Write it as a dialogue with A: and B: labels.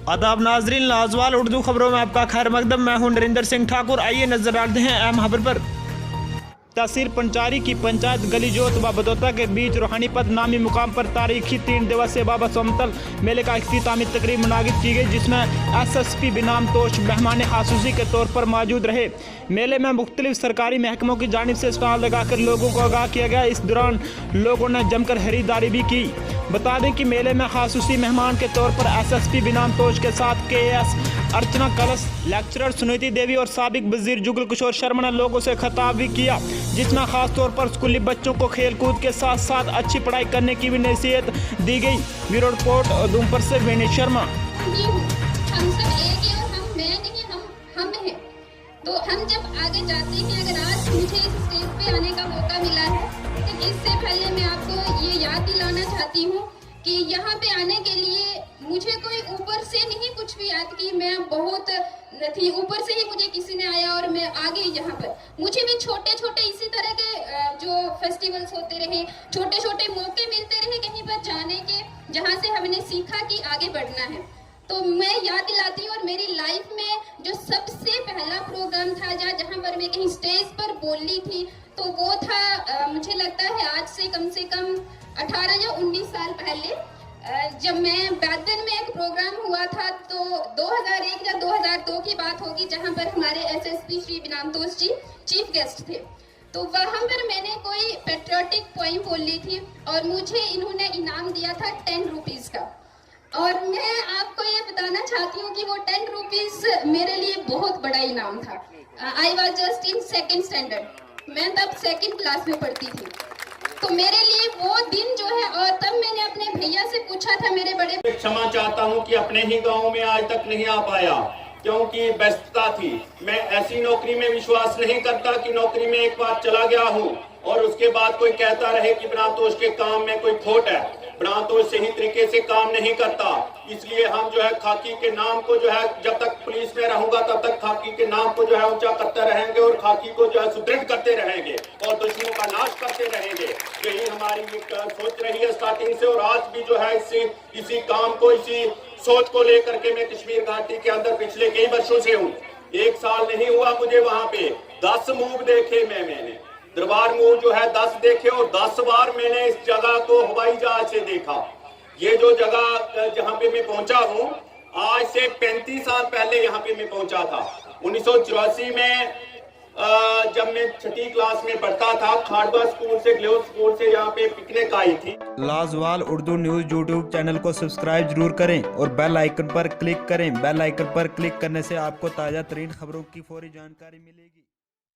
A: आदाब नाजरीन, लाजवाल उर्दू खबरों में आपका खैर मकदम। मैं हूं नरेंद्र सिंह ठाकुर। आइए नजर डालते हैं अहम खबर पर। तहसील पंचारी की पंचायत गलीजोत व बदौता के बीच रूहानीपत नामी मुकाम पर तारीखी 3 दिवसीय बाबा सोमतल मेले का इख्तितामी तकरीब मुनाकिद की गई, जिसमें SSP बिनाम तोश मेहमान खासूसी के तौर पर मौजूद रहे। मेले में मुख्तलिफ सरकारी महकमों की जानिब से स्टॉल लगाकर लोगों को आगाह किया गया। इस दौरान लोगों ने जमकर खरीदारी भी की। बता दें कि मेले में खासूसी मेहमान के तौर पर SSP बिनाम तोश के साथ KS अर्चना कलश, लेक्चरर सुनीति देवी और साबिक वजीर जुगल किशोर शर्मा ने लोगों से खिताब भी किया, जिसमें खास तौर पर स्कूली बच्चों को खेल कूद के साथ साथ अच्छी पढ़ाई करने की भी नसीहत दी गई। ब्यूरो रिपोर्ट उधमपुर से विनीत शर्मा।
B: हम सब एक है और हम मैं नहीं, हम हैं। तो हम जब आगे जाते हैं, अगर आज मुझे इस स्टेज पे आने का मौका मिला है, तो इससे पहले मैं आपको ये याद दिलाना चाहती हूँ कि यहाँ पे आने के लिए मुझे कोई ऊपर से नहीं कुछ भी याद कि मैं बहुत थी, ऊपर से ही मुझे किसी ने आया और मैं आ गई यहाँ पर। मुझे भी छोटे छोटे इसी तरह के जो फेस्टिवल्स होते रहे, छोटे छोटे मौके मिलते रहे कहीं पर जाने के, जहाँ से हमने सीखा कि आगे बढ़ना है। तो मैं याद दिलाती हूँ, और मेरी लाइफ में जो सबसे पहला प्रोग्राम था जहाँ पर मैं कहीं स्टेज पर बोली थी, तो वो था मुझे लगता है आज से कम 18 या 19 साल पहले, जब मैं बैदन में एक प्रोग्राम हुआ था, तो 2001 या 2002 की बात होगी, जहां पर हमारे SSP श्री बिनाम तोश जी चीफ गेस्ट थे। तो वहां पर मैंने कोई पेट्रियोटिक पोइम बोली थी और मुझे इन्होंने इनाम दिया था 10 रुपीज का। और मैं आपको ये बताना चाहती हूँ कि वो 10 रुपीज मेरे लिए बहुत बड़ा इनाम था। I was just in 2nd standard, मैं तब 2nd क्लास में पढ़ती थी। तो मेरे लिए वो दिन जो है, और तब मैंने अपने भैया से पूछा था, मेरे बड़े।
C: क्षमा चाहता हूं कि अपने ही गांव में आज तक नहीं आ पाया, क्योंकि व्यस्तता थी। मैं ऐसी नौकरी में विश्वास नहीं करता कि नौकरी में एक बार चला गया हूं और उसके बाद कोई कहता रहे कि बिना तोश के काम में कोई खोट है। बिना तोश सही तरीके से काम नहीं करता, इसलिए हम जो है खाकी के नाम को जो है, जब तक पुलिस में रहूंगा तब तक खाकी के नाम को जो है ऊंचा करते रहेंगे और खाकी को जो है सुदृढ़ करते रहेंगे और दुश्मनों का नाश करते रहेंगे। यही हमारी सोच रही है स्टार्टिंग से, और आज भी जो है इसी काम को, इसी सोच को लेकर के मैं कश्मीर घाटी के अंदर पिछले कई वर्षों से हूँ। 1 साल नहीं हुआ मुझे वहां पे 10 मूव देखे। मैंने दरबार मूव जो है 10 देखे, और 10 बार मैंने इस जगह को हवाई जहाज से देखा। ये जो जगह जहाँ पे मैं पहुंचा हूँ, आज से 35 साल पहले यहाँ पे मैं पहुंचा था। 1984 में जब मैं 6ठी क्लास में पढ़ता था, खाड़वा स्कूल से, ग्लोव स्कूल से यहाँ पे पिकनिक आई थी।
A: लाजवाल उर्दू न्यूज यूट्यूब चैनल को सब्सक्राइब जरूर करें और बेल आइकन पर क्लिक करें। बेल आइकन पर क्लिक करने से आपको ताज़ा तरीन खबरों की फौरी जानकारी मिलेगी।